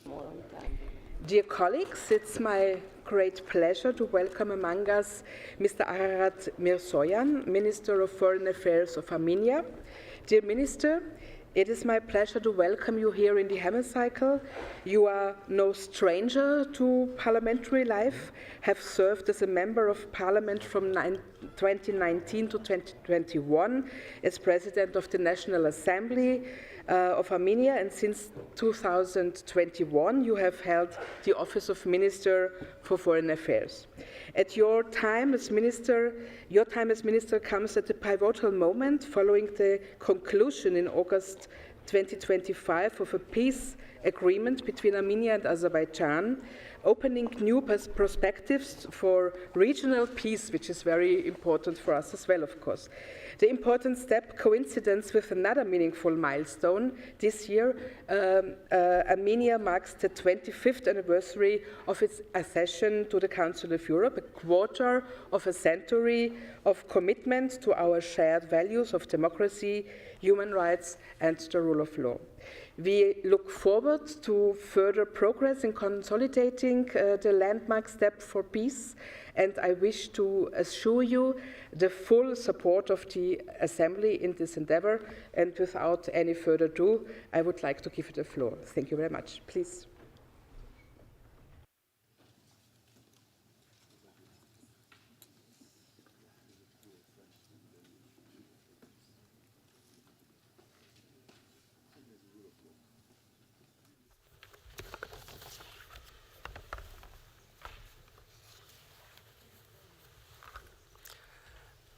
more on time. Dear colleagues, it's my great pleasure to welcome among us Mr. Ararad Mիրzոյանի, Minister of Foreign Affairs of Armenia. Dear Minister, it is my pleasure to welcome you here in the Hemicycle. You are no stranger to parliamentary life, have served as a member of parliament from 2019 to 2021 as President of the National Assembly of Armenia, and since 2021 you have held the office of Minister for Foreign Affairs. At your time as minister comes at a pivotal moment following the conclusion in August 2025 of a peace agreement between Armenia and Azerbaijan, opening new perspectives for regional peace, which is very important for us as well, of course. The important step coincides with another meaningful milestone. This year, Armenia marks the 25th anniversary of its accession to the Council of Europe, a quarter of a century of commitment to our shared values of democracy, human rights, and the rule of law. We look forward to further progress in consolidating the landmark step for peace, and I wish to assure you the full support of the Assembly in this endeavor. And without any further ado, I would like to give you the floor. Thank you very much. Please.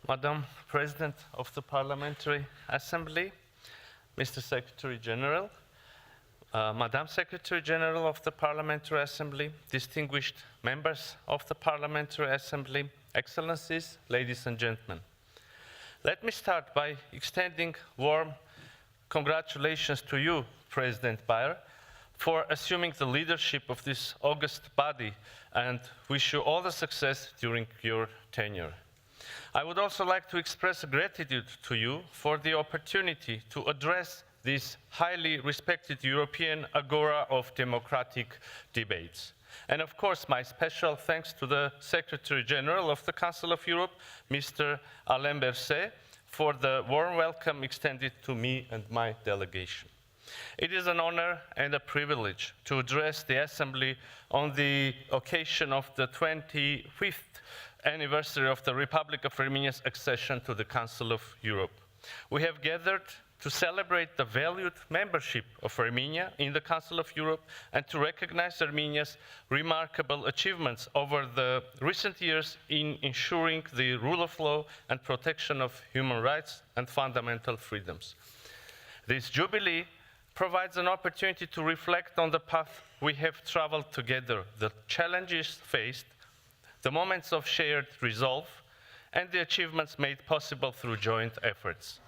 Madam President of the Parliamentary Assembly, Mr. Secretary General, Madam Secretary General of the Parliamentary Assembly, distinguished members of the Parliamentary Assembly, Excellencies, ladies and gentlemen. Let me start by extending warm congratulations to you, President Bayer, for assuming the leadership of this august body, and wish you all the success during your tenure. I would also like to express gratitude to you for the opportunity to address this highly respected European agora of democratic debates. And of course, my special thanks to the Secretary General of the Council of Europe, Mr. Alain Berset, for the warm welcome extended to me and my delegation. It is an honor and a privilege to address the Assembly on the occasion of the 25th anniversary of the Republic of Armenia's accession to the Council of Europe. We have gathered to celebrate the valued membership of Armenia in the Council of Europe and to recognize Armenia's remarkable achievements over the recent years in ensuring the rule of law and protection of human rights and fundamental freedoms. This jubilee provides an opportunity to reflect on the path we have traveled together, the challenges faced, the moments of shared resolve, and the achievements made possible through joint efforts.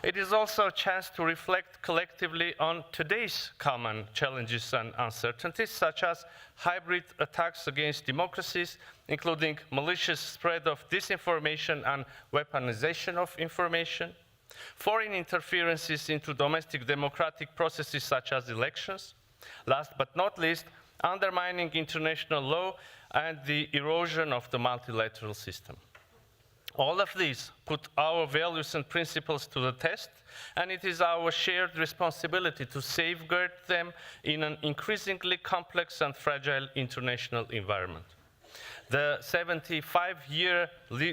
It is also a chance to reflect collectively on today's common challenges and uncertainties, such as hybrid attacks against democracies, including malicious spread of disinformation and weaponization of information, foreign interferences into domestic democratic processes such as elections, last but not least, undermining international law and the erosion of the multilateral system. All of these put our values and principles to the test, and it is our shared responsibility to safeguard them in an increasingly complex and fragile international environment. The 75-year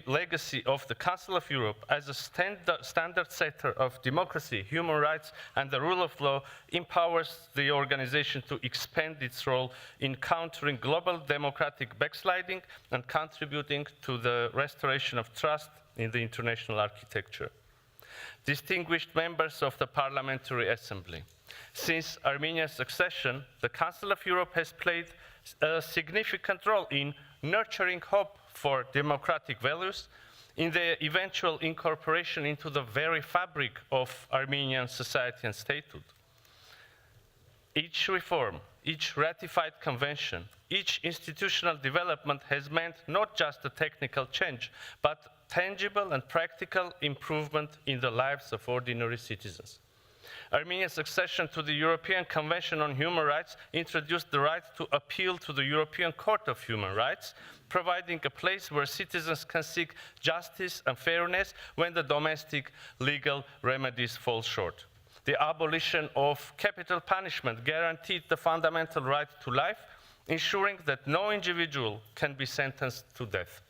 legacy of the Council of Europe as a standard setter of democracy, human rights, and the rule of law empowers the organization to expand its role in countering global democratic backsliding and contributing to the restoration of trust in the international architecture. Distinguished members of the Parliamentary Assembly, since Armenia's accession, the Council of Europe has played a significant role in nurturing hope for democratic values in their eventual incorporation into the very fabric of Armenian society and statehood. Each reform, each ratified convention, each institutional development has meant not just a technical change, but tangible and practical improvement in the lives of ordinary citizens. Armenia's accession to the European Convention on Human Rights introduced the right to appeal to the European Court of Human Rights, providing a place where citizens can seek justice and fairness when the domestic legal remedies fall short. The abolition of capital punishment guaranteed the fundamental right to life, ensuring that no individual can be sentenced to death.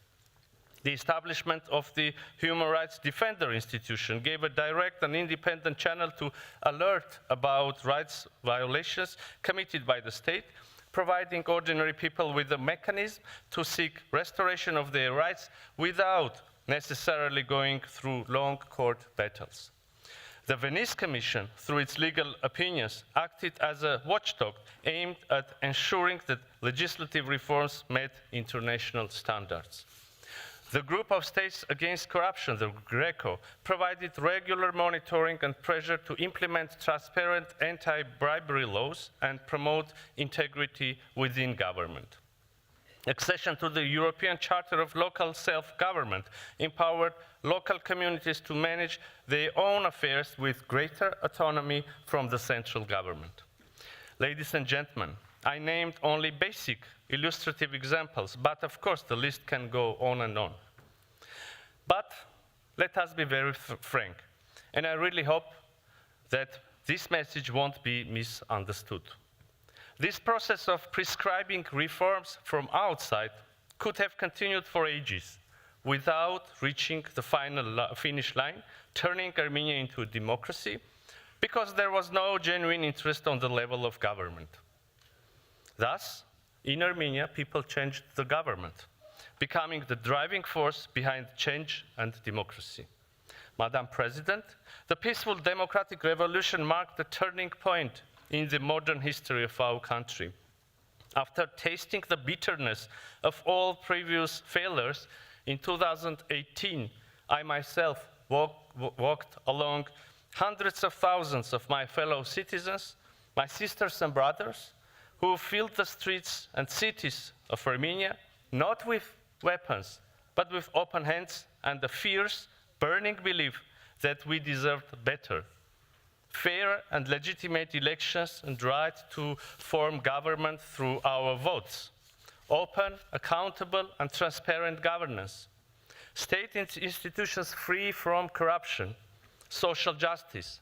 The establishment of the Human Rights Defender institution gave a direct and independent channel to alert about rights violations committed by the state, providing ordinary people with a mechanism to seek restoration of their rights without necessarily going through long court battles. The Venice Commission, through its legal opinions, acted as a watchdog aimed at ensuring that legislative reforms met international standards. The Group of States Against Corruption, the GRECO, provided regular monitoring and pressure to implement transparent anti-bribery laws and promote integrity within government. Accession to the European Charter of Local Self-Government empowered local communities to manage their own affairs with greater autonomy from the central government. Ladies and gentlemen, I named only basic illustrative examples, but of course the list can go on and on. But let us be very frank, and I really hope that this message won't be misunderstood. This process of prescribing reforms from outside could have continued for ages without reaching the finish line, turning Armenia into a democracy, because there was no genuine interest on the level of government. Thus, in Armenia, people changed the government, becoming the driving force behind change and democracy. Madam President, the peaceful democratic revolution marked a turning point in the modern history of our country. After tasting the bitterness of all previous failures, in 2018, I myself walked along hundreds of thousands of my fellow citizens, my sisters and brothers, who filled the streets and cities of Armenia, not with weapons, but with open hands and a fierce, burning belief that we deserved better. Fair and legitimate elections and right to form government through our votes. Open, accountable, and transparent governance. State institutions free from corruption. Social justice.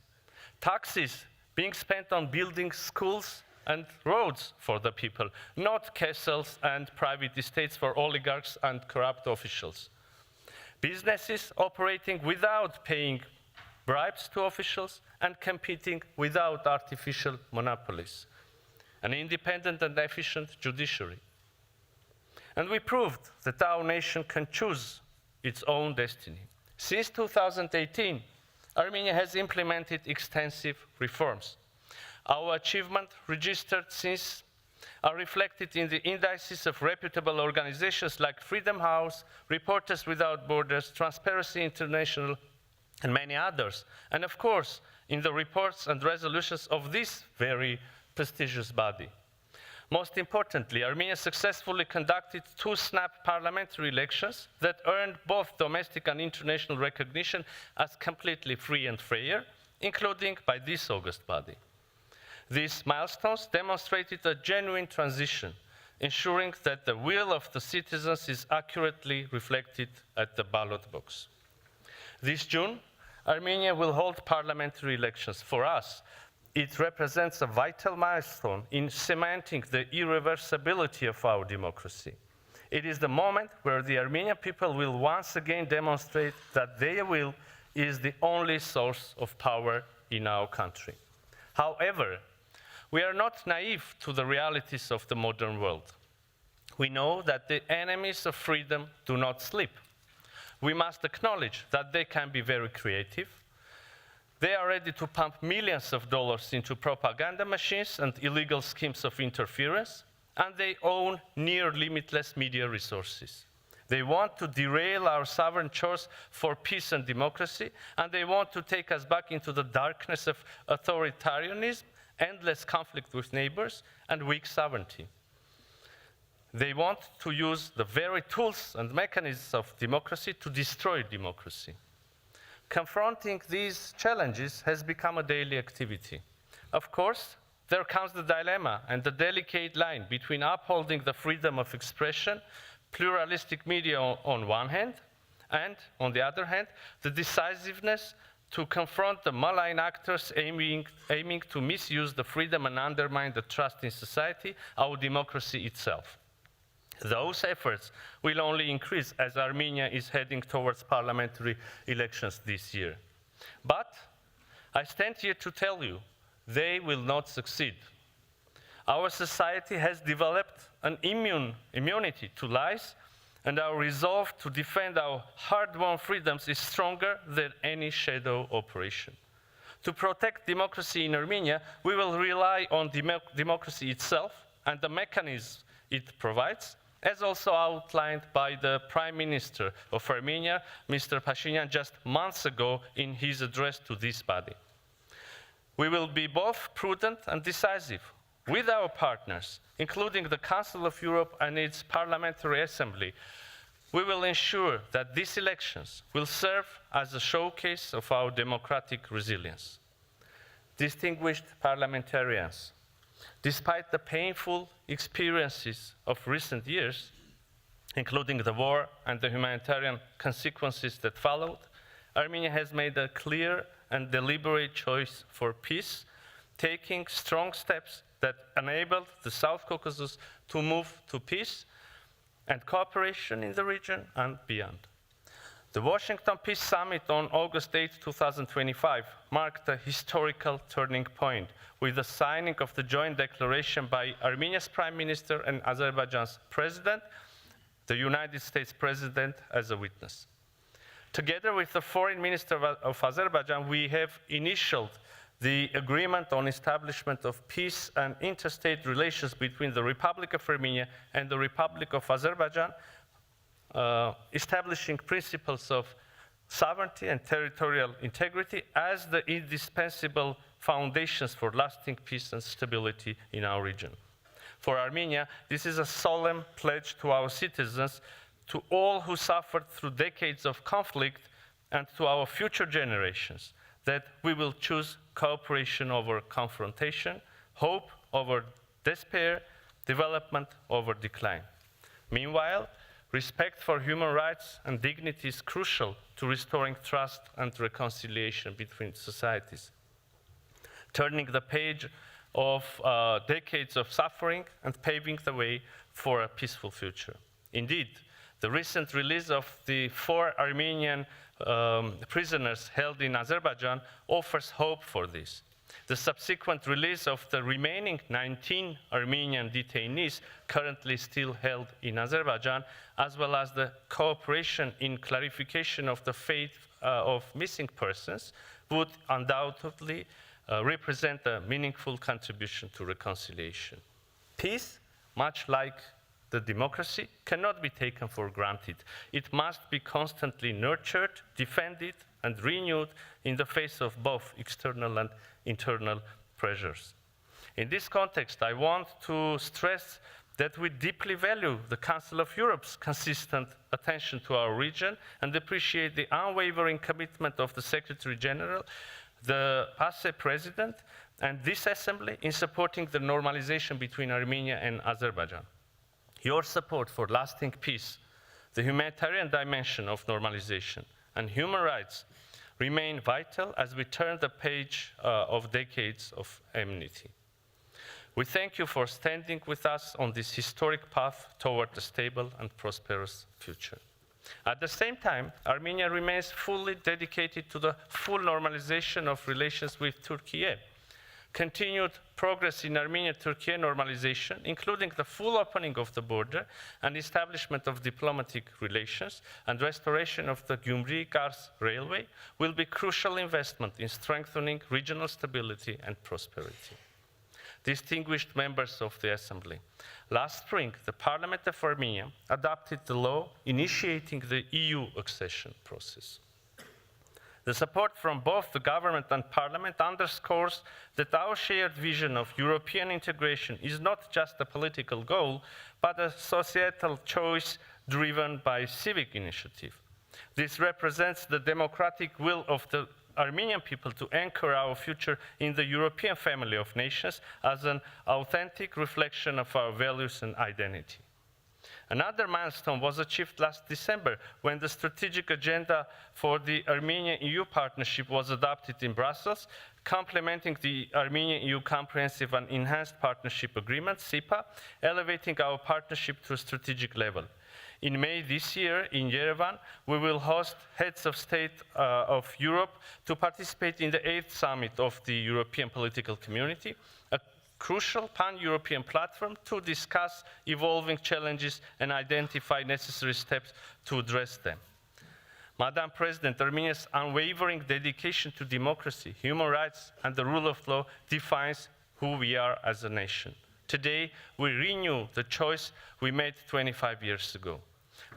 Taxes being spent on building schools and roads for the people, not castles and private estates for oligarchs and corrupt officials. Businesses operating without paying bribes to officials and competing without artificial monopolies. An independent and efficient judiciary. And we proved that our nation can choose its own destiny. Since 2018, Armenia has implemented extensive reforms. Our achievements registered since are reflected in the indices of reputable organizations like Freedom House, Reporters Without Borders, Transparency International, and many others. And of course, in the reports and resolutions of this very prestigious body. Most importantly, Armenia successfully conducted 2 snap parliamentary elections that earned both domestic and international recognition as completely free and fair, including by this august body. These milestones demonstrated a genuine transition, ensuring that the will of the citizens is accurately reflected at the ballot box. This June, Armenia will hold parliamentary elections. For us, it represents a vital milestone in cementing the irreversibility of our democracy. It is the moment where the Armenian people will once again demonstrate that their will is the only source of power in our country. However, we are not naive to the realities of the modern world. We know that the enemies of freedom do not sleep. We must acknowledge that they can be very creative. They are ready to pump millions of dollars into propaganda machines and illegal schemes of interference, and they own near limitless media resources. They want to derail our sovereign choice for peace and democracy, and they want to take us back into the darkness of authoritarianism, endless conflict with neighbors, and weak sovereignty. They want to use the very tools and mechanisms of democracy to destroy democracy. Confronting these challenges has become a daily activity. Of course, there comes the dilemma and the delicate line between upholding the freedom of expression, pluralistic media on one hand, and on the other hand, the decisiveness to confront the malign actors aiming to misuse the freedom and undermine the trust in society, our democracy itself. Those efforts will only increase as Armenia is heading towards parliamentary elections this year. But I stand here to tell you, they will not succeed. Our society has developed an immunity to lies, and our resolve to defend our hard-won freedoms is stronger than any shadow operation. To protect democracy in Armenia, we will rely on democracy itself and the mechanisms it provides, as also outlined by the Prime Minister of Armenia, Mr. Pashinyan, just months ago in his address to this body. We will be both prudent and decisive with our partners, including the Council of Europe and its Parliamentary Assembly. We will ensure that these elections will serve as a showcase of our democratic resilience. Distinguished parliamentarians, despite the painful experiences of recent years, including the war and the humanitarian consequences that followed, Armenia has made a clear and deliberate choice for peace, taking strong steps that enabled the South Caucasus to move to peace and cooperation in the region and beyond. The Washington Peace Summit on August 8, 2025 marked a historical turning point with the signing of the joint declaration by Armenia's Prime Minister and Azerbaijan's President, the United States President as a witness. Together with the Foreign Minister of Azerbaijan, we have initialed the agreement on establishment of peace and interstate relations between the Republic of Armenia and the Republic of Azerbaijan, establishing principles of sovereignty and territorial integrity as the indispensable foundations for lasting peace and stability in our region. For Armenia, this is a solemn pledge to our citizens, to all who suffered through decades of conflict, and to our future generations, that we will choose cooperation over confrontation, hope over despair, development over decline. Meanwhile, respect for human rights and dignity is crucial to restoring trust and reconciliation between societies, turning the page of decades of suffering and paving the way for a peaceful future. Indeed, the recent release of the 4 Armenian prisoners held in Azerbaijan offers hope for this. The subsequent release of the remaining 19 Armenian detainees currently still held in Azerbaijan, as well as the cooperation in clarification of the fate of missing persons, would undoubtedly represent a meaningful contribution to reconciliation. Peace, much like the democracy, cannot be taken for granted. It must be constantly nurtured, defended, and renewed in the face of both external and internal pressures. In this context, I want to stress that we deeply value the Council of Europe's consistent attention to our region and appreciate the unwavering commitment of the Secretary General, the PASE President, and this Assembly in supporting the normalization between Armenia and Azerbaijan. Your support for lasting peace, the humanitarian dimension of normalization, and human rights remain vital as we turn the page of decades of enmity. We thank you for standing with us on this historic path toward a stable and prosperous future. At the same time, Armenia remains fully dedicated to the full normalization of relations with Turkey. Continued progress in Armenia-Turkey normalization, including the full opening of the border and establishment of diplomatic relations and restoration of the Gyumri-Kars railway, will be crucial investment in strengthening regional stability and prosperity. Distinguished members of the Assembly, last spring, the Parliament of Armenia adopted the law initiating the EU accession process. The support from both the government and parliament underscores that our shared vision of European integration is not just a political goal, but a societal choice driven by civic initiative. This represents the democratic will of the Armenian people to anchor our future in the European family of nations as an authentic reflection of our values and identity. Another milestone was achieved last December when the strategic agenda for the Armenian-EU partnership was adopted in Brussels, complementing the Armenian-EU Comprehensive and Enhanced Partnership Agreement, CEPA, elevating our partnership to a strategic level. In May this year, in Yerevan, we will host heads of state of Europe to participate in the 8th summit of the European political community, a crucial pan-European platform to discuss evolving challenges and identify necessary steps to address them. Madam President, Armenia's unwavering dedication to democracy, human rights, and the rule of law defines who we are as a nation. Today, we renew the choice we made 25 years ago.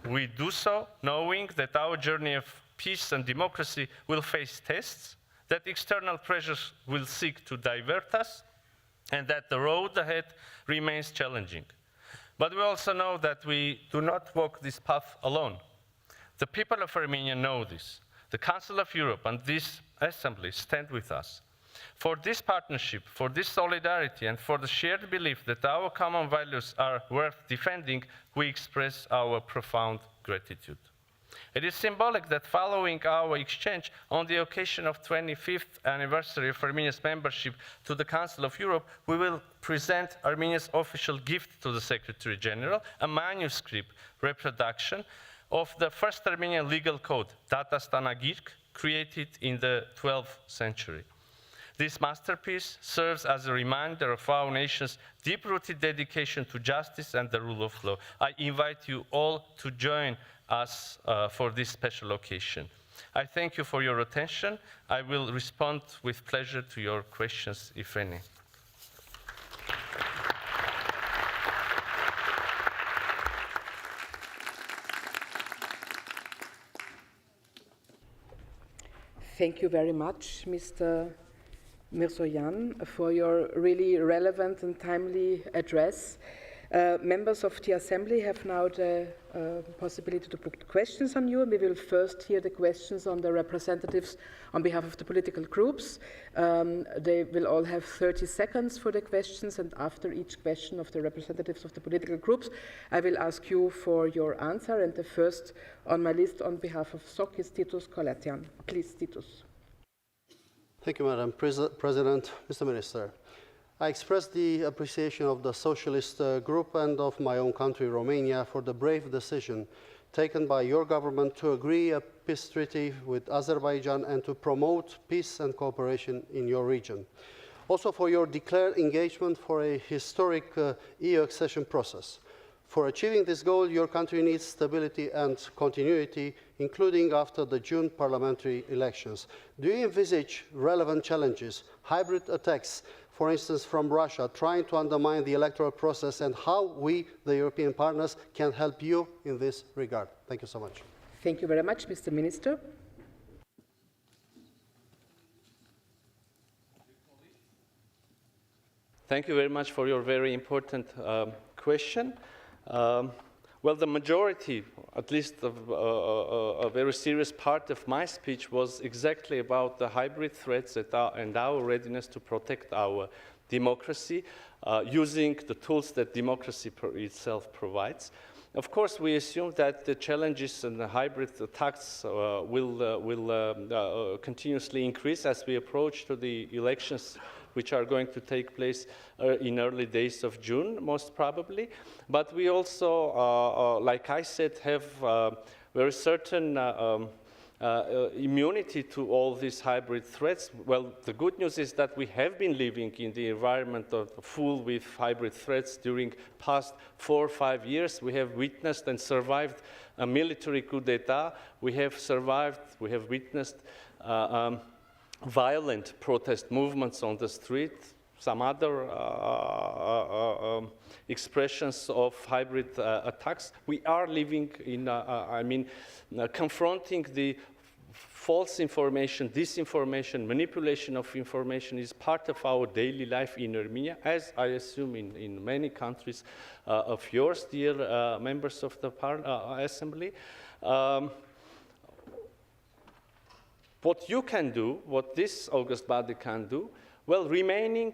We do so knowing that our journey of peace and democracy will face tests, that external pressures will seek to divert us, and that the road ahead remains challenging. But we also know that we do not walk this path alone. The people of Armenia know this. The Council of Europe and this Assembly stand with us. For this partnership, for this solidarity, and for the shared belief that our common values are worth defending, we express our profound gratitude. It is symbolic that following our exchange on the occasion of 25th anniversary of Armenia's membership to the Council of Europe, we will present Armenia's official gift to the Secretary General, a manuscript reproduction of the first Armenian legal code, Datastanagirk, created in the 12th century. This masterpiece serves as a reminder of our nation's deep-rooted dedication to justice and the rule of law. I invite you all to join us for this special occasion. I thank you for your attention. I will respond with pleasure to your questions, if any. Thank you very much, Mr. Mիրzoyan, for your really relevant and timely address. Members of the Assembly have now the possibility to put questions on you, and we will first hear the questions on the representatives on behalf of the political groups. They will all have 30 seconds for the questions, and after each question of the representatives of the political groups, I will ask you for your answer, and the first on my list on behalf of SOC is Titus Koletyan. Please, Titus. Thank you, Madam President. Mr. Minister, I express the appreciation of the Socialist Group and of my own country, Romania, for the brave decision taken by your government to agree a peace treaty with Azerbaijan and to promote peace and cooperation in your region. Also for your declared engagement for a historic EU accession process. For achieving this goal, your country needs stability and continuity, including after the June parliamentary elections. Do you envisage relevant challenges, hybrid attacks, for instance, from Russia, trying to undermine the electoral process, and how we, the European partners, can help you in this regard? Thank you so much. Thank you very much, Mr. Minister. Thank you very much for your very important question. Well, the majority, at least a very serious part of my speech was exactly about the hybrid threats and our readiness to protect our democracy using the tools that democracy itself provides. Of course, we assume that the challenges and the hybrid attacks will continuously increase as we approach to the elections which are going to take place in early days of June, most probably. But we also, like I said, have very certain immunity to all these hybrid threats. Well, the good news is that we have been living in the environment full with hybrid threats during past 4 or 5 years. We have witnessed and survived a military coup d'etat. We have witnessed violent protest movements on the street, some other expressions of hybrid attacks. We are living in, confronting the false information, disinformation, manipulation of information is part of our daily life in Armenia, as I assume in many countries of yours, dear members of the Assembly. what you can do, what this august body can do, well,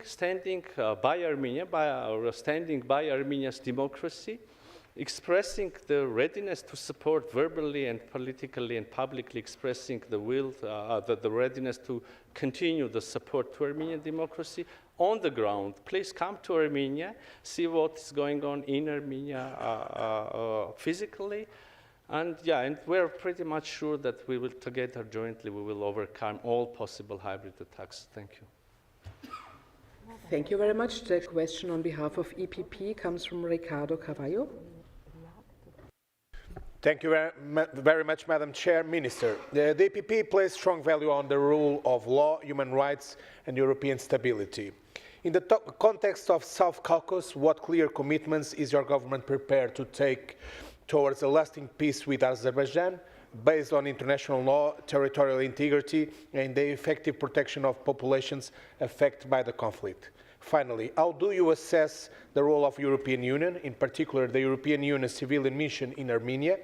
standing by Armenia, standing by Armenia's democracy, expressing the readiness to support verbally and politically and publicly expressing the will, the readiness to continue the support to Armenian democracy on the ground. Please come to Armenia, see what is going on in Armenia physically. And yeah, and we're pretty much sure that we will together jointly, we will overcome all possible hybrid attacks. Thank you. Thank you very much. The question on behalf of EPP comes from Ricardo Carvalho. Thank you very much, Madam Chair. Minister, the EPP places strong value on the rule of law, human rights, and European stability. In the context of South Caucasus, what clear commitments is your government prepared to take towards a lasting peace with Azerbaijan, based on international law, territorial integrity, and the effective protection of populations affected by the conflict? Finally, how do you assess the role of the European Union, in particular the European Union civilian mission in Armenia,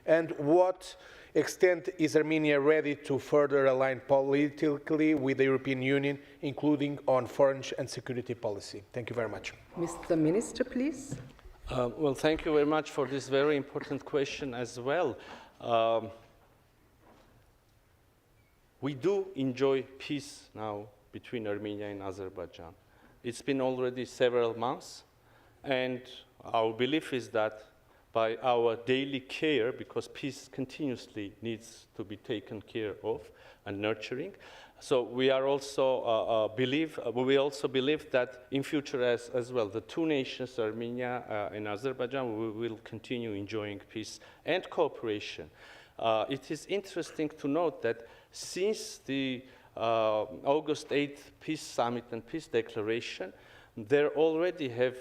and what extent is Armenia ready to further align politically with the European Union, including on foreign and security policy? Thank you very much. Mr. Minister, please. Well, thank you very much for this very important question as well. We do enjoy peace now between Armenia and Azerbaijan. It's been already several months, and our belief is that by our daily care, because peace continuously needs to be taken care of and nurturing, so we are also we also believe that in future as well, the two nations, Armenia and Azerbaijan, we will continue enjoying peace and cooperation. It is interesting to note that since the August 8th Peace Summit and Peace Declaration, there already have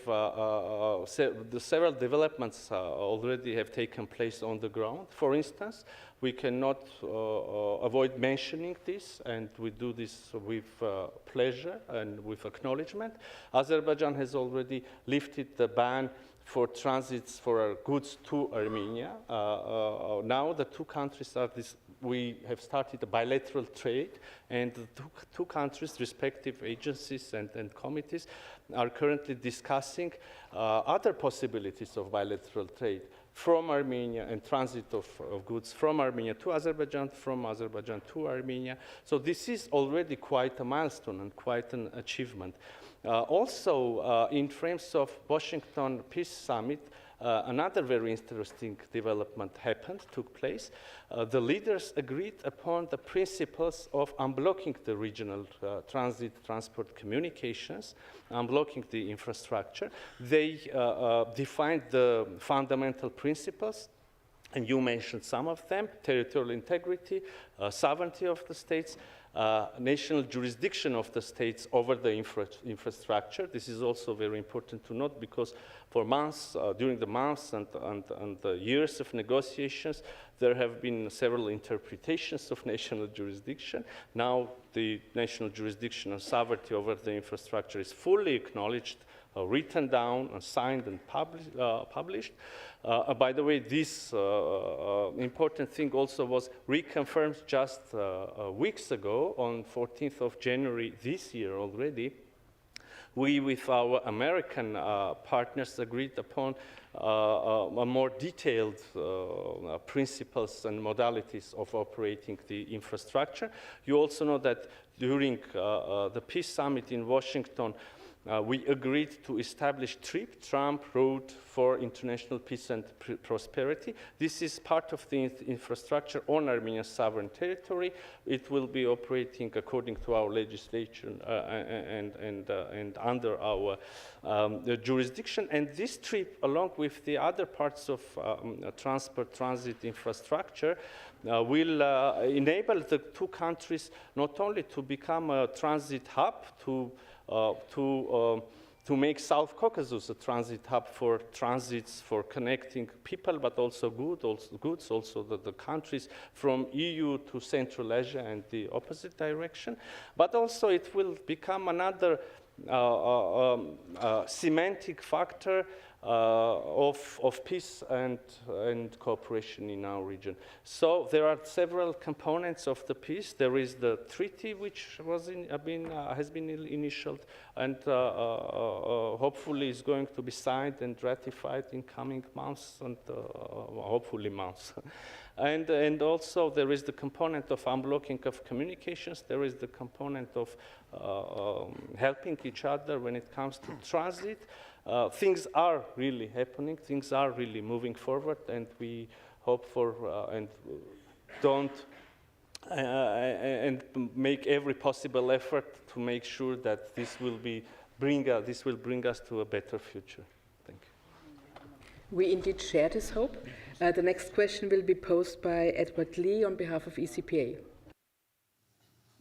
several developments already have taken place on the ground. For instance, we cannot avoid mentioning this, and we do this with pleasure and with acknowledgement. Azerbaijan has already lifted the ban for transits for our goods to Armenia. Now the two countries we have started a bilateral trade, and the two countries' respective agencies and committees are currently discussing other possibilities of bilateral trade from Armenia and transit of goods from Armenia to Azerbaijan, from Azerbaijan to Armenia. So this is already quite a milestone and quite an achievement. Also, in frames of Washington Peace Summit, another very interesting development took place. The leaders agreed upon the principles of unblocking the regional transport communications, unblocking the infrastructure. They defined the fundamental principles, and you mentioned some of them: territorial integrity, sovereignty of the states, national jurisdiction of the states over the infrastructure. This is also very important to note, because for months, during the months and the years of negotiations, there have been several interpretations of national jurisdiction. Now the national jurisdiction and sovereignty over the infrastructure is fully acknowledged, written down, signed and published. By the way, this important thing also was reconfirmed just weeks ago, on 14th of January this year already. We, with our American partners, agreed upon a more detailed principles and modalities of operating the infrastructure. You also know that during the Peace Summit in Washington, we agreed to establish TRIP, Trump Road for International Peace and Prosperity. This is part of the infrastructure on Armenia's sovereign territory. It will be operating according to our legislation and under our jurisdiction. And this TRIP, along with the other parts of transit infrastructure, will enable the two countries not only to become a transit hub to make South Caucasus a transit hub for transits, for connecting people, but also goods, also the countries from EU to Central Asia and the opposite direction. But also it will become another semantic factor of peace and cooperation in our region. So there are several components of the peace. There is the treaty, which has been initialed, and hopefully is going to be signed and ratified in coming months, and hopefully months. And also there is the component of unblocking of communications. There is the component of helping each other when it comes to transit. Things are really happening. Things are really moving forward, and we hope for and don't and make every possible effort to make sure that this will bring us to a better future. Thank you. We indeed share this hope. The next question will be posed by Edward Lee on behalf of ECPA.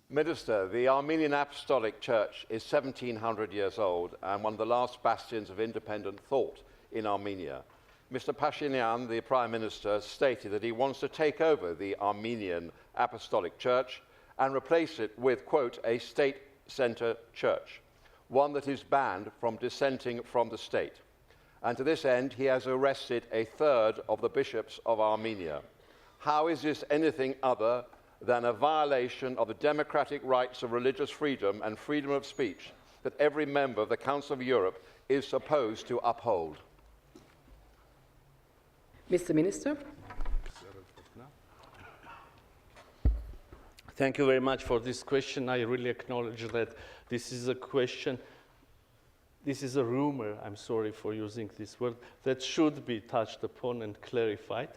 Minister, the Armenian Apostolic Church is 1,700 years old and one of the last bastions of independent thought in Armenia. Mr. Pashinyan, the Prime Minister, stated that he wants to take over the Armenian Apostolic Church and replace it with, quote, a state-centered church, one that is banned from dissenting from the state. And to this end, he has arrested a third of the bishops of Armenia. How is this anything other than a violation of the democratic rights of religious freedom and freedom of speech that every member of the Council of Europe is supposed to uphold? Mr. Minister. Thank you very much for this question. I really acknowledge that this is a question, this is a rumor, I'm sorry for using this word, that should be touched upon and clarified.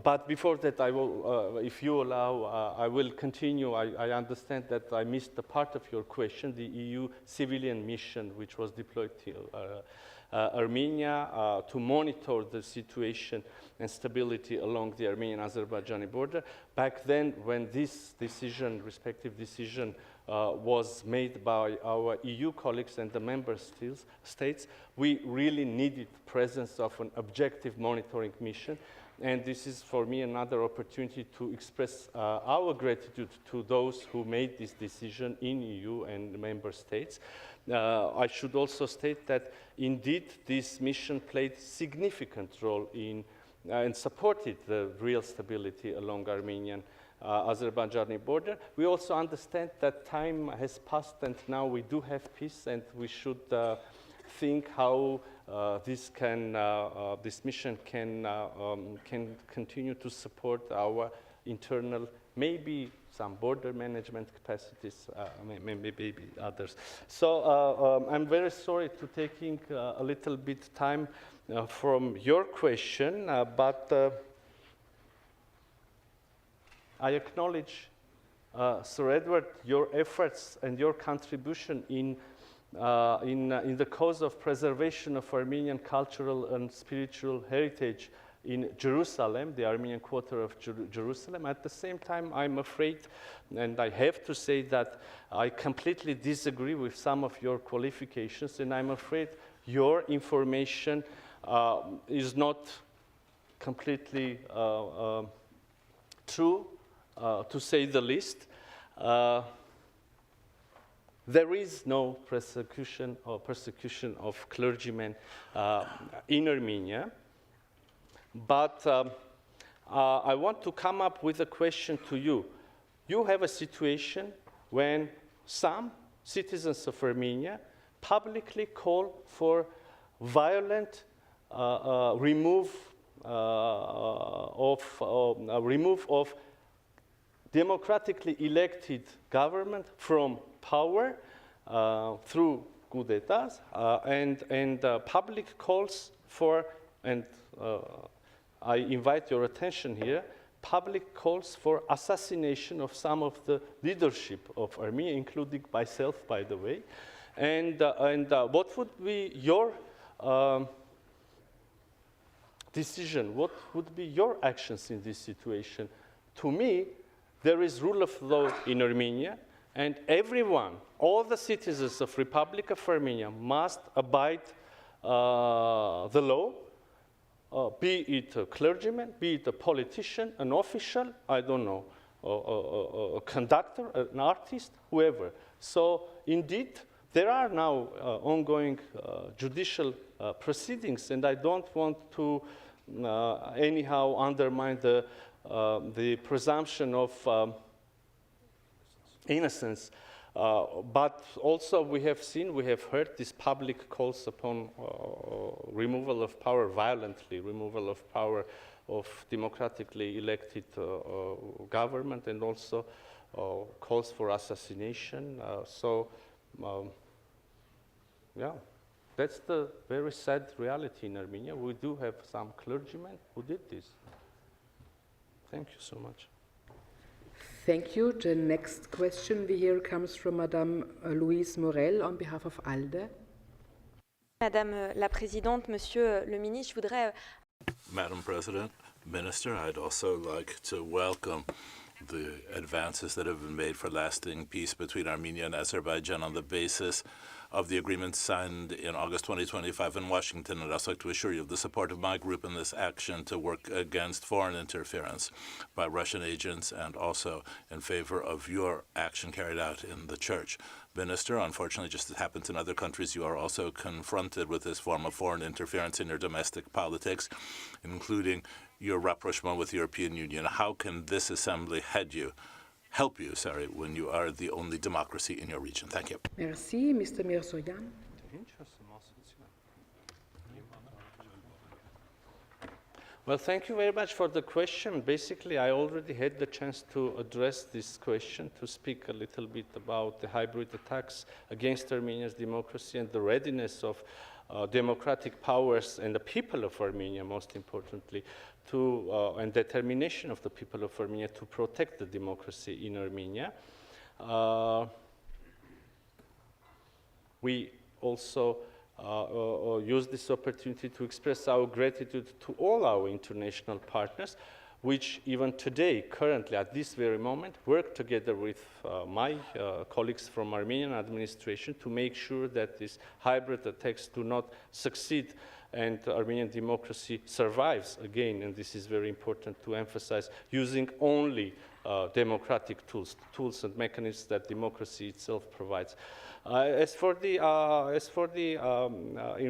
But before that, I will, if you allow, I will continue. I understand that I missed a part of your question, the EU civilian mission, which was deployed to Armenia to monitor the situation and stability along the Armenian-Azerbaijani border. Back then, when this decision, respective decision, was made by our EU colleagues and the member states, we really needed the presence of an objective monitoring mission. And this is for me another opportunity to express our gratitude to those who made this decision in EU and member states. I should also state that indeed this mission played significant role in and supported the real stability along Armenian Azerbaijani border. We also understand that time has passed and now we do have peace, and we should think how this mission can continue to support our internal, maybe some border management capacities, maybe others. So I'm very sorry to taking a little bit time from your question, but I acknowledge, Sir Edward, your efforts and your contribution in the cause of preservation of Armenian cultural and spiritual heritage in Jerusalem, the Armenian quarter of Jerusalem. At the same time, I'm afraid, and I have to say that I completely disagree with some of your qualifications, and I'm afraid your information is not completely true, to say the least. There is no persecution of clergymen in Armenia. But I want to come up with a question to you. You have a situation when some citizens of Armenia publicly call for violent remove of democratically elected government from power through coup d'etats, and public calls for, and I invite your attention here, public calls for assassination of some of the leadership of Armenia, including myself, by the way. And what would be your decision? What would be your actions in this situation? To me, there is rule of law in Armenia, and everyone, all the citizens of Republic of Armenia must abide the law, be it a clergyman, be it a politician, an official, I don't know, a conductor, an artist, whoever. So indeed, there are now ongoing judicial proceedings. And I don't want to anyhow undermine the presumption of innocence. But also we have heard these public calls upon removal of power violently, removal of power of democratically elected government, and also calls for assassination. Yeah, that's the very sad reality in Armenia. We do have some clergymen who did this. Thank you so much. Thank you. The next question we hear comes from Madame Louise Morel on behalf of ALDE. Madame la Présidente, Monsieur le Ministre, je voudrais... Madam President, Minister, I'd also like to welcome the advances that have been made for lasting peace between Armenia and Azerbaijan on the basis of the agreement signed in August 2025 in Washington. And I'd also like to assure you of the support of my group in this action to work against foreign interference by Russian agents, and also in favor of your action carried out in the church. Minister, unfortunately, just as happens in other countries, you are also confronted with this form of foreign interference in your domestic politics, including your rapprochement with the European Union. How can this assembly help you, when you are the only democracy in your region? Thank you. Merci. Mr. Myrzoyan. Well, thank you very much for the question. Basically, I already had the chance to address this question, to speak a little bit about the hybrid attacks against Armenia's democracy and the readiness of democratic powers and the people of Armenia, most importantly, and determination of the people of Armenia to protect the democracy in Armenia. We also use this opportunity to express our gratitude to all our international partners, which even today, currently, at this very moment, work together with my colleagues from Armenian administration to make sure that these hybrid attacks do not succeed and Armenian democracy survives again. And this is very important to emphasize, using only democratic tools and mechanisms that democracy itself provides. In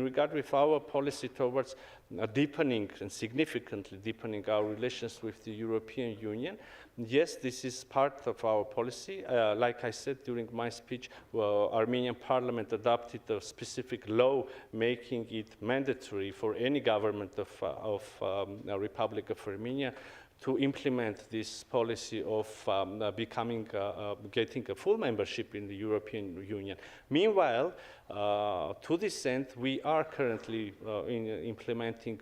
regard with our policy towards deepening and significantly deepening our relations with the European Union, yes, this is part of our policy. Like I said during my speech, Armenian Parliament adopted a specific law making it mandatory for any government of the Republic of Armenia to implement this policy of getting a full membership in the European Union. Meanwhile, to this end, we are currently implementing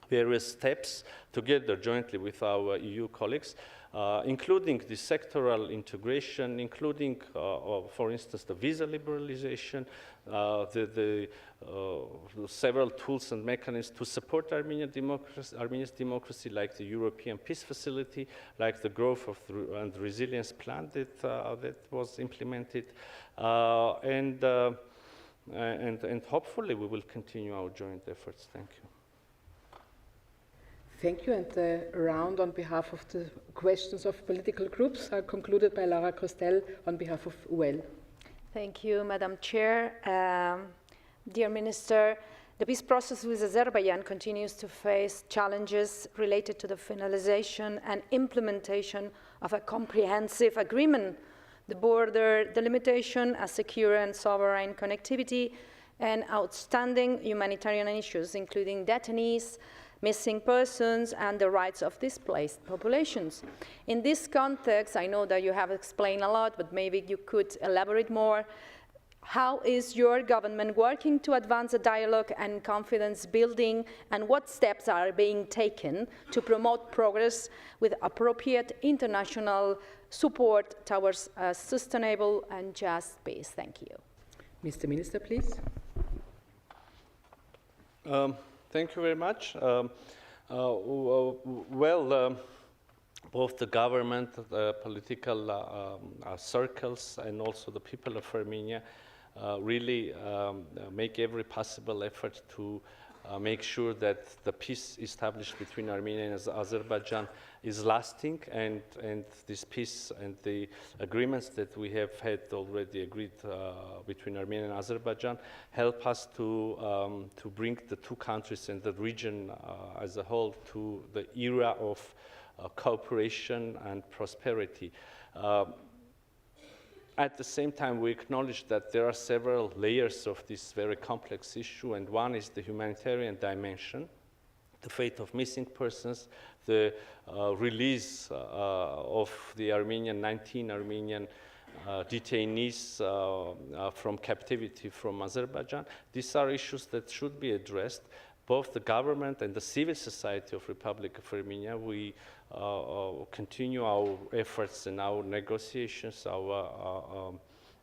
various steps together jointly with our EU colleagues, including the sectoral integration, including, for instance, the visa liberalization, the several tools and mechanisms to support Armenia's democracy, like the European Peace Facility, like the Growth and Resilience Plan that was implemented, and hopefully we will continue our joint efforts. Thank you. Thank you. And the round on behalf of the questions of political groups are concluded by Laura Costel on behalf of UL. Thank you, Madam Chair. Dear Minister, the peace process with Azerbaijan continues to face challenges related to the finalization and implementation of a comprehensive agreement, the border delimitation, a secure and sovereign connectivity, and outstanding humanitarian issues, including detainees, missing persons, and the rights of displaced populations. In this context, I know that you have explained a lot, but maybe you could elaborate more. How is your government working to advance the dialogue and confidence building, and what steps are being taken to promote progress with appropriate international support towards a sustainable and just peace? Thank you. Mr. Minister, please. Thank you very much. Both the government, the political circles, and also the people of Armenia really make every possible effort to make sure that the peace established between Armenia and Azerbaijan is lasting, and this peace and the agreements that we have had already agreed between Armenia and Azerbaijan help us to bring the two countries and the region as a whole to the era of cooperation and prosperity. At the same time, we acknowledge that there are several layers of this very complex issue, and one is the humanitarian dimension, the fate of missing persons, the release of the 19 Armenian detainees from captivity from Azerbaijan. These are issues that should be addressed. Both the government and the civil society of Republic of Armenia, we continue our efforts and our negotiations, our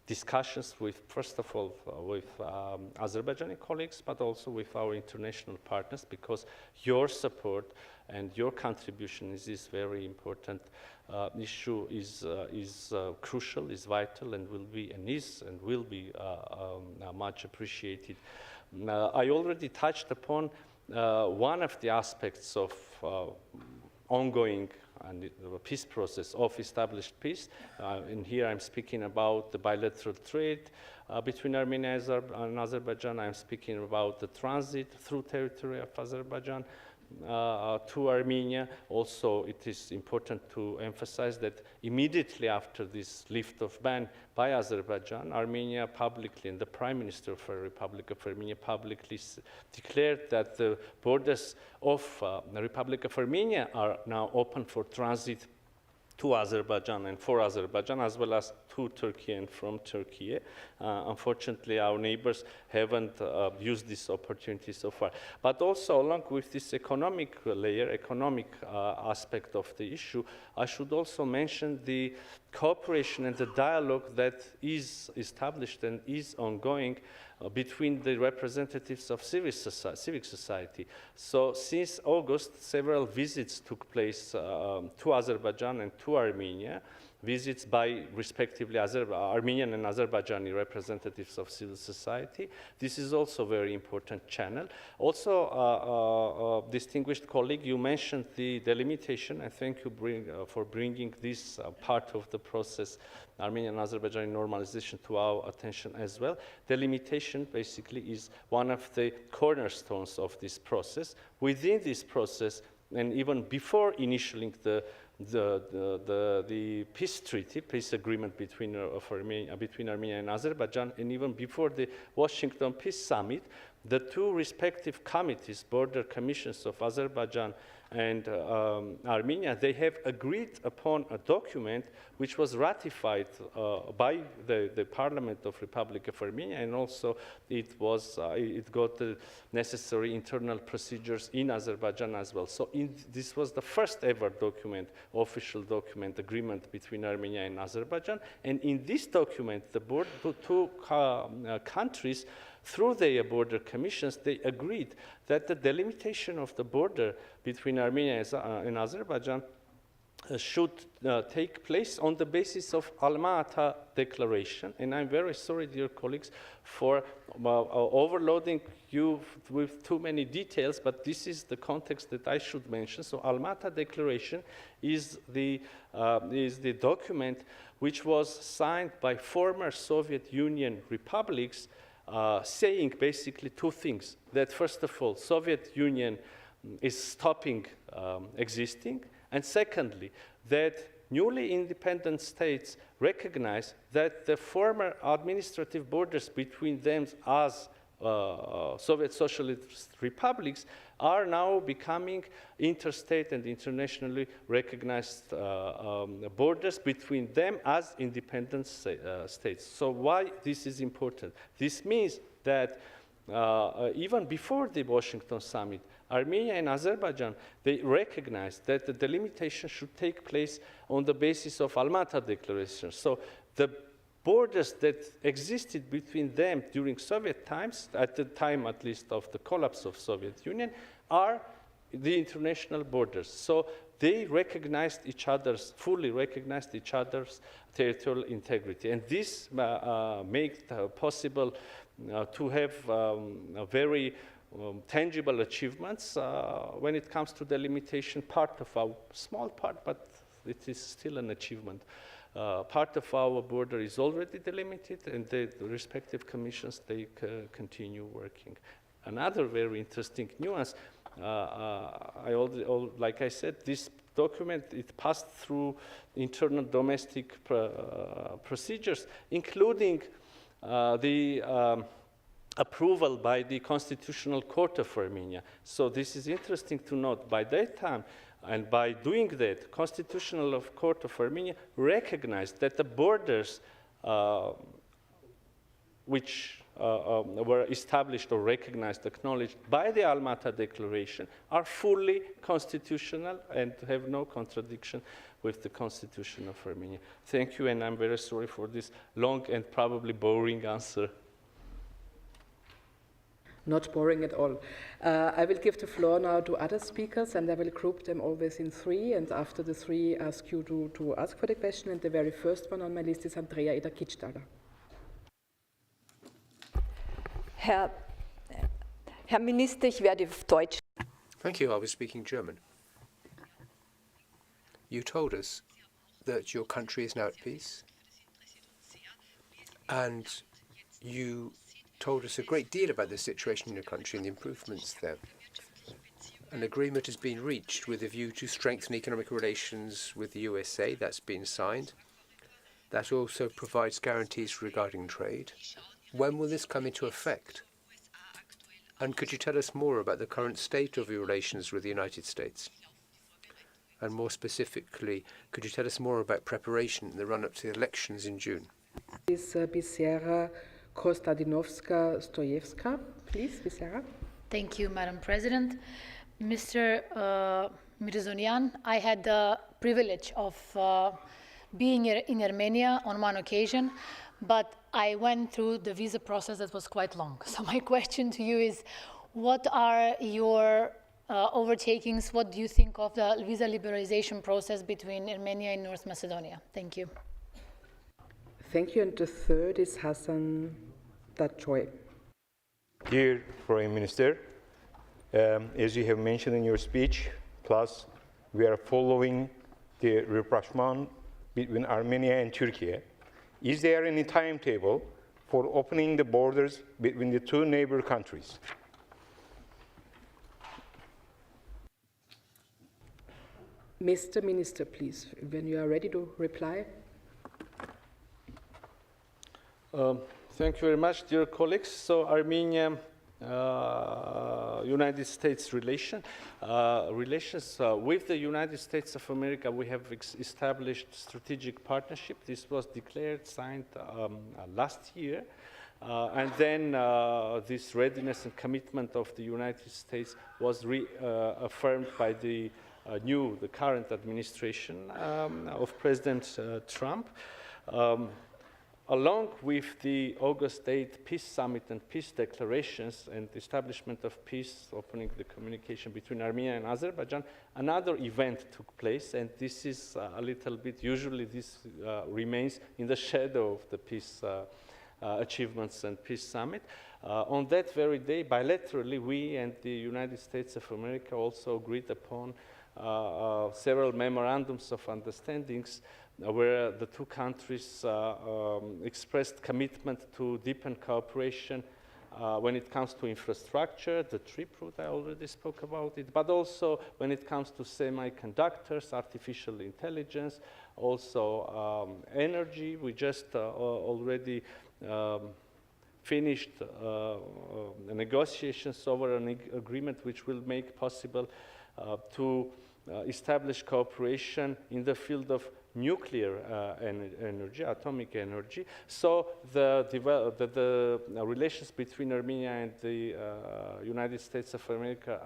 discussions with, first of all, with Azerbaijani colleagues, but also with our international partners, because your support and your contribution is this very important issue is crucial, is vital, and will be much appreciated. I already touched upon one of the aspects of ongoing and the peace process of established peace. And here I'm speaking about the bilateral trade between Armenia and Azerbaijan. I'm speaking about the transit through territory of Azerbaijan to Armenia. Also, it is important to emphasize that immediately after this lift of ban by Azerbaijan, Armenia publicly, and the Prime Minister of the Republic of Armenia publicly declared that the borders of the Republic of Armenia are now open for transit to Azerbaijan and for Azerbaijan, as well as to Turkey and from Turkey. Unfortunately, our neighbors haven't used this opportunity so far. But also, along with this economic layer, economic aspect of the issue, I should also mention the cooperation and the dialogue that is established and is ongoing between the representatives of civic society. So since August, several visits took place to Azerbaijan and to Armenia, visits by respectively Armenian and Azerbaijani representatives of civil society. This is also a very important channel. Also, distinguished colleague, you mentioned the delimitation, and thank you for bringing this part of the process, Armenian and Azerbaijani normalization, to our attention as well. Delimitation basically is one of the cornerstones of this process. Within this process, and even before initialing the peace treaty, peace agreement between Armenia and Azerbaijan, and even before the Washington Peace Summit, the two respective committees, border commissions of Azerbaijan and Armenia, they have agreed upon a document which was ratified by the Parliament of Republic of Armenia, and also it got the necessary internal procedures in Azerbaijan as well. So this was the first ever document, official document, agreement between Armenia and Azerbaijan, and in this document, the two countries, through their border commissions, they agreed that the delimitation of the border between Armenia and Azerbaijan should take place on the basis of Alma-Ata Declaration. And I'm very sorry, dear colleagues, for overloading you with too many details, but this is the context that I should mention. So Alma-Ata Declaration is the document which was signed by former Soviet Union republics, saying basically two things: that first of all, Soviet Union is stopping existing, and secondly, that newly independent states recognize that the former administrative borders between them as Soviet Socialist republics are now becoming interstate and internationally recognized borders between them as independent states. So why this is important? This means that even before the Washington Summit, Armenia and Azerbaijan, they recognized that the delimitation should take place on the basis of Alma-Ata Declaration. So the borders that existed between them during Soviet times, at the time at least of the collapse of Soviet Union, are the international borders. So they recognized each other's, fully recognized each other's territorial integrity. And this made possible to have a very tangible achievements when it comes to delimitation, part of our small part, but it is still an achievement. Part of our border is already delimited, and the respective commissions, they continue working. Another very interesting nuance, like I said, this document, it passed through internal domestic procedures, including the approval by the Constitutional Court of Armenia. So this is interesting to note. By that time, and by doing that, Constitutional Court of Armenia recognized that the borders which were established or recognized, acknowledged by the Almaty Declaration are fully constitutional and have no contradiction with the Constitution of Armenia. Thank you, and I'm very sorry for this long and probably boring answer. Not boring at all. I will give the floor now to other speakers, and I will group them always in three, and after the three, ask you to ask for the question, and the very first one on my list is Andrea Ida-Kitstaller. Herr Minister, ich werde auf Deutsch. Thank you. I was speaking German. You told us that your country is now at peace, and you told us a great deal about the situation in your country and the improvements there. An agreement has been reached with a view to strengthen economic relations with the USA. That's been signed. That also provides guarantees regarding trade. When will this come into effect? And could you tell us more about the current state of your relations with the United States? And more specifically, could you tell us more about preparation in the run-up to the elections in June? Bisera Kostadinovska-Stojewska, please, Bisera. Thank you, Madam President. Mr. Mիրζοϊάννη, I had the privilege of being in Armenia on one occasion, but I went through the visa process that was quite long. So my question to you is, what are your overtakings? What do you think of the visa liberalization process between Armenia and North Macedonia? Thank you. Thank you. And the third is Hassan Datchoy. Dear Prime Minister, as you have mentioned in your speech, plus we are following the rapprochement between Armenia and Turkey. Is there any timetable for opening the borders between the two neighbor countries? Mr. Minister, please, when you are ready to reply. Thank you very much, dear colleagues. So Armenia, United States relations with the United States of America, we have established strategic partnership. This was declared, signed last year. And then this readiness and commitment of the United States was reaffirmed by the current administration of President Trump. Along with the August 8th Peace Summit and peace declarations and establishment of peace, opening the communication between Armenia and Azerbaijan, another event took place, and this is a little bit, usually this remains in the shadow of the peace achievements and peace summit. On that very day, bilaterally, we and the United States of America also agreed upon several memorandums of understandings where the two countries expressed commitment to deepen cooperation when it comes to infrastructure, the trip route, I already spoke about it, but also when it comes to semiconductors, artificial intelligence, also energy. We just already finished negotiations over an agreement which will make possible to establish cooperation in the field of nuclear energy, atomic energy. So the relations between Armenia and the United States of America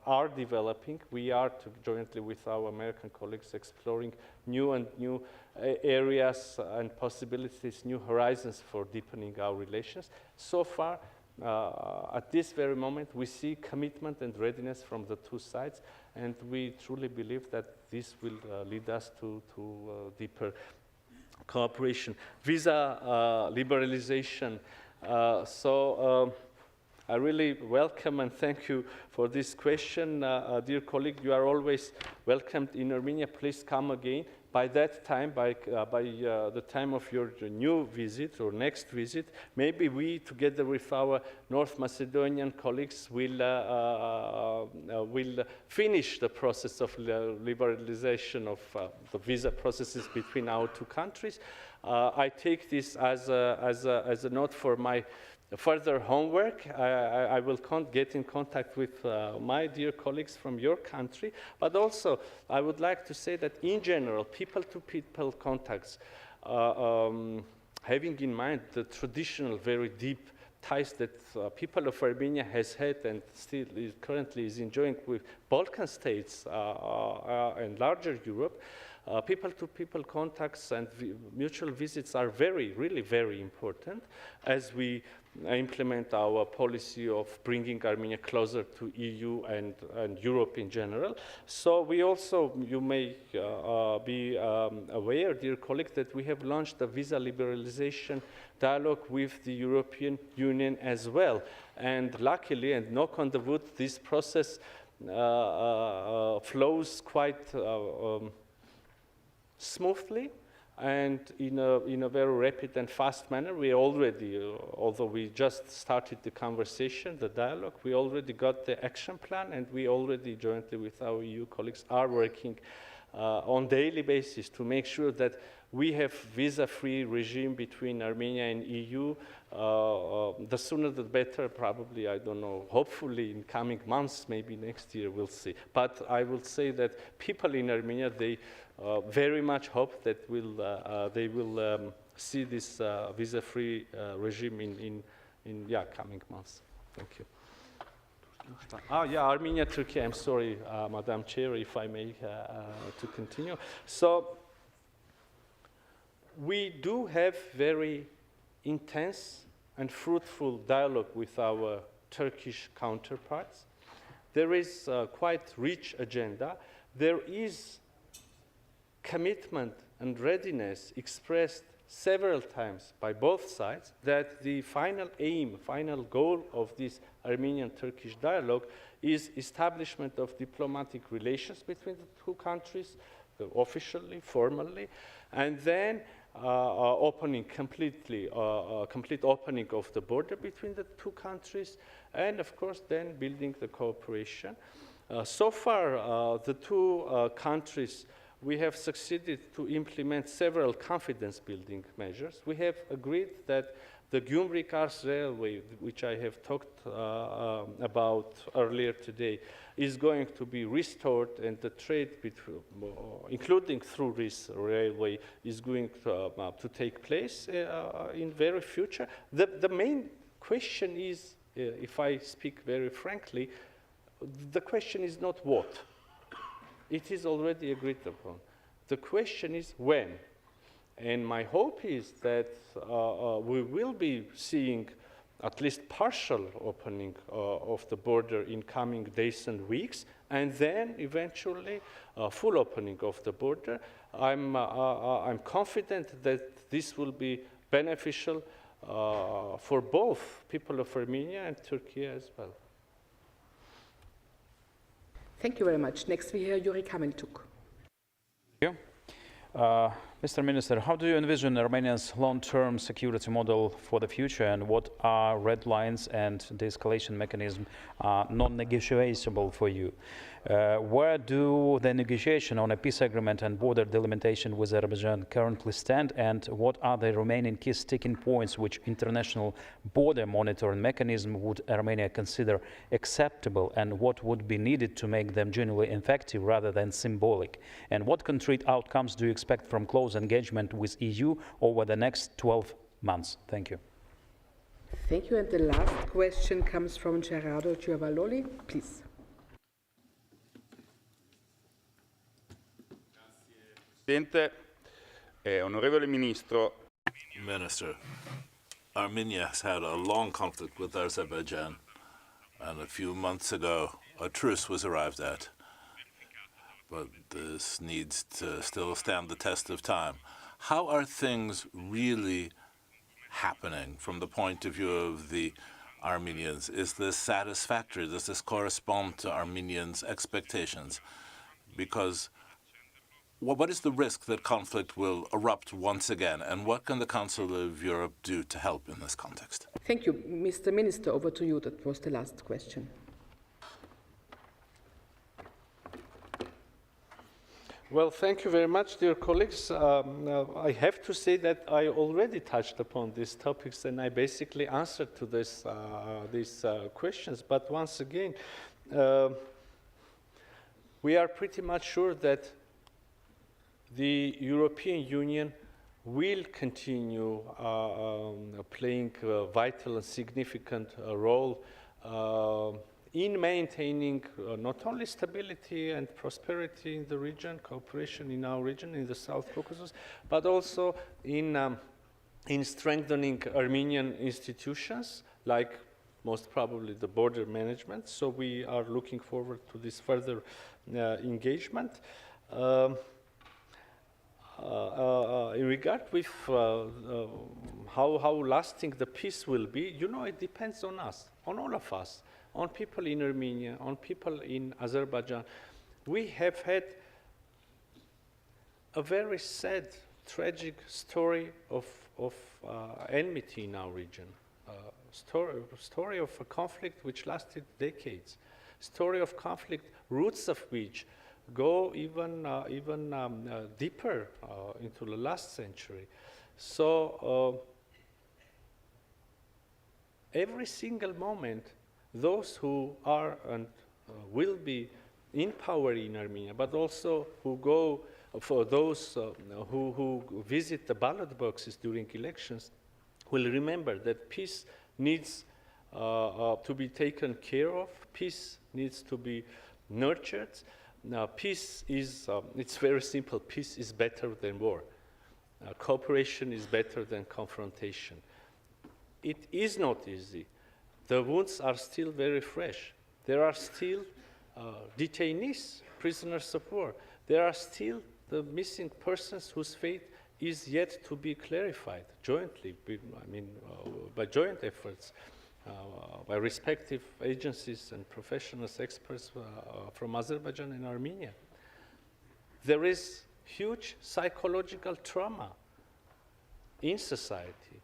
are developing. We are jointly with our American colleagues exploring new areas and possibilities, new horizons for deepening our relations. So far, at this very moment, we see commitment and readiness from the two sides, and we truly believe that this will lead us to deeper cooperation. Visa liberalization. I really welcome and thank you for this question. Dear colleague, you are always welcomed in Armenia. Please come again. By that time, by the time of your new visit or next visit, maybe we, together with our North Macedonian colleagues, will finish the process of liberalization of the visa processes between our two countries. I take this as a note for my further homework. I will get in contact with my dear colleagues from your country, but also I would like to say that in general, people-to-people contacts, having in mind the traditional, very deep ties that people of Armenia has had and still currently is enjoying with Balkan states and larger Europe, people-to-people contacts and mutual visits are really very important as we implement our policy of bringing Armenia closer to EU and Europe in general. So we also, you may be aware, dear colleague, that we have launched a visa liberalization dialogue with the European Union as well. And luckily, and knock on the wood, this process flows quite smoothly and in a very rapid and fast manner. We already, although we just started the conversation, the dialogue, we already got the action plan, and we already jointly with our EU colleagues are working on daily basis to make sure that we have visa-free regime between Armenia and EU. The sooner the better, probably, I don't know, hopefully in coming months, maybe next year, we'll see. But I will say that people in Armenia, they very much hope that they will see this visa-free regime in coming months. Thank you. Armenia, Turkey. I'm sorry, Madam Chair, if I may to continue. So we do have very intense and fruitful dialogue with our Turkish counterparts. There is a quite rich agenda. There is commitment and readiness expressed several times by both sides that the final aim, final goal of this Armenian-Turkish dialogue is establishment of diplomatic relations between the two countries, officially, formally, and then complete opening of the border between the two countries, and of course then building the cooperation. So far, the two countries, we have succeeded to implement several confidence-building measures. We have agreed that the Gyumri-Kars Railway, which I have talked about earlier today, is going to be restored, and the trade, including through this railway, is going to take place in very future. The main question is, if I speak very frankly, the question is not what. It is already agreed upon. The question is when. And my hope is that we will be seeing at least partial opening of the border in coming days and weeks, and then eventually full opening of the border. I'm confident that this will be beneficial for both people of Armenia and Turkey as well. Thank you very much. Next we hear Yuri Kamelchuk. Thank you. Mr. Minister, how do you envision Armenia's long-term security model for the future, and what are red lines and de-escalation mechanisms non-negotiable for you? Where do the negotiation on a peace agreement and border delimitation with Azerbaijan currently stand, and what are the remaining key sticking points which international border monitoring mechanism would Armenia consider acceptable, and what would be needed to make them genuinely effective rather than symbolic? And what concrete outcomes do you expect from close engagement with EU over the next 12 months? Thank you. Thank you. And the last question comes from Gerardo Giovanoli. Please. Presidente, onorevole Ministro. Minister, Armenia has had a long conflict with Azerbaijan, and a few months ago a truce was arrived at. But this needs to still stand the test of time. How are things really happening from the point of view of the Armenians? Is this satisfactory? Does this correspond to Armenians' expectations? Because what is the risk that conflict will erupt once again, and what can the Council of Europe do to help in this context? Thank you. Mr. Minister, over to you. That was the last question. Well, thank you very much, dear colleagues. I have to say that I already touched upon these topics and I basically answered to these questions. But once again, we are pretty much sure that the European Union will continue playing a vital and significant role in maintaining not only stability and prosperity in the region, cooperation in our region, in the South Caucasus, but also in strengthening Armenian institutions, like most probably the border management. So we are looking forward to this further engagement. In regard with how lasting the peace will be, you know, it depends on us, on all of us, on people in Armenia, on people in Azerbaijan. We have had a very sad, tragic story of enmity in our region. Story of a conflict which lasted decades. Story of conflict, roots of which go even deeper into the last century. So every single moment, those who are and will be in power in Armenia, but also who go, for those who visit the ballot boxes during elections, will remember that peace needs to be taken care of. Peace needs to be nurtured. Now, peace is, it's very simple. Peace is better than war. Cooperation is better than confrontation. It is not easy. The wounds are still very fresh. There are still detainees, prisoners of war. There are still the missing persons whose fate is yet to be clarified jointly, by joint efforts, by respective agencies and professionals, experts from Azerbaijan and Armenia. There is huge psychological trauma in society.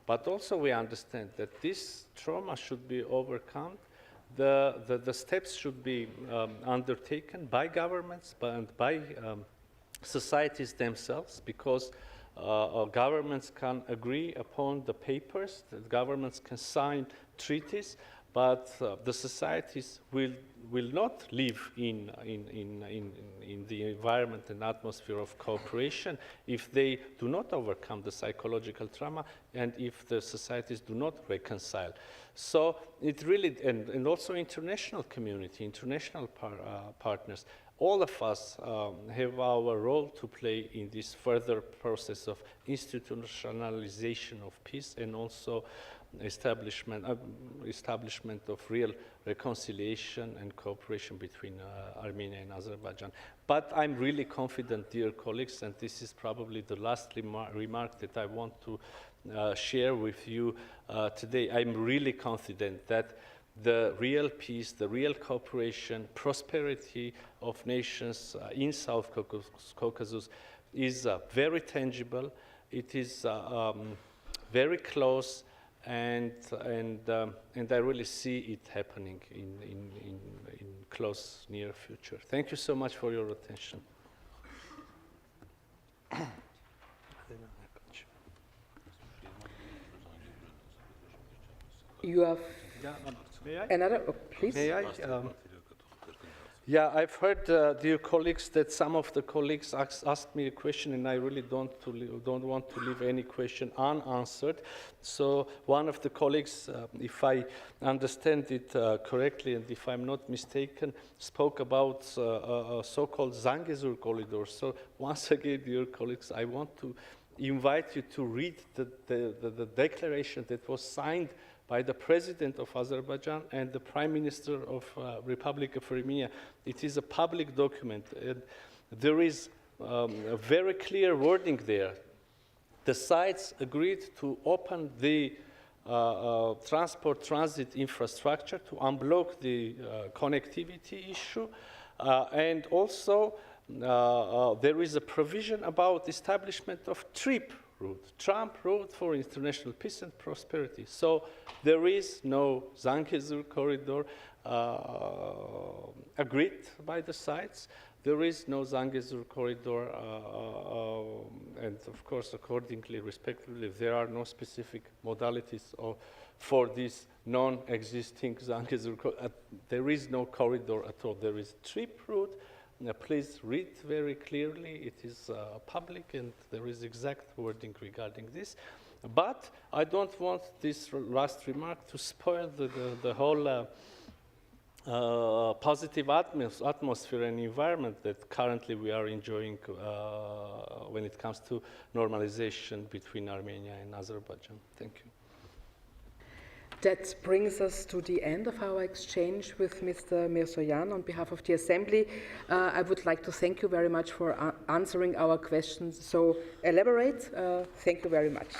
But also we understand that this trauma should be overcome. The steps should be undertaken by governments and by societies themselves, because governments can agree upon the papers, that governments can sign treaties, but the societies will not live in the environment and atmosphere of cooperation if they do not overcome the psychological trauma and if the societies do not reconcile. So it really, and also international community, international partners, all of us have our role to play in this further process of institutionalization of peace and also establishment of real reconciliation and cooperation between Armenia and Azerbaijan. But I'm really confident, dear colleagues, and this is probably the last remark that I want to share with you today. I'm really confident that the real peace, the real cooperation, prosperity of nations in South Caucasus is very tangible. It is very close, and I really see it happening in close, near future. Thank you so much for your attention. You have another, please. May I? Yeah, I've heard, dear colleagues, that some of the colleagues asked me a question, and I really don't want to leave any question unanswered. So one of the colleagues, if I understand it correctly, and if I'm not mistaken, spoke about a so-called Zangezur corridor. So once again, dear colleagues, I want to invite you to read the declaration that was signed by the President of Azerbaijan and the Prime Minister of Republic of Armenia. It is a public document, and there is a very clear wording there. The sides agreed to open the transport transit infrastructure to unblock the connectivity issue. And also, there is a provision about establishment of TRIP route, Trump route for international peace and prosperity. So there is no Zangezur corridor agreed by the sides. There is no Zangezur corridor, and of course, accordingly, respectively, there are no specific modalities for this non-existing Zangezur corridor. There is no corridor at all. There is TRIP route. Please read very clearly. It is public, and there is exact wording regarding this. But I don't want this last remark to spoil the whole positive atmosphere and environment that currently we are enjoying when it comes to normalization between Armenia and Azerbaijan. Thank you. That brings us to the end of our exchange with Mr. Mirzoyan. On behalf of the Assembly, I would like to thank you very much for answering our questions so elaborate. Thank you very much.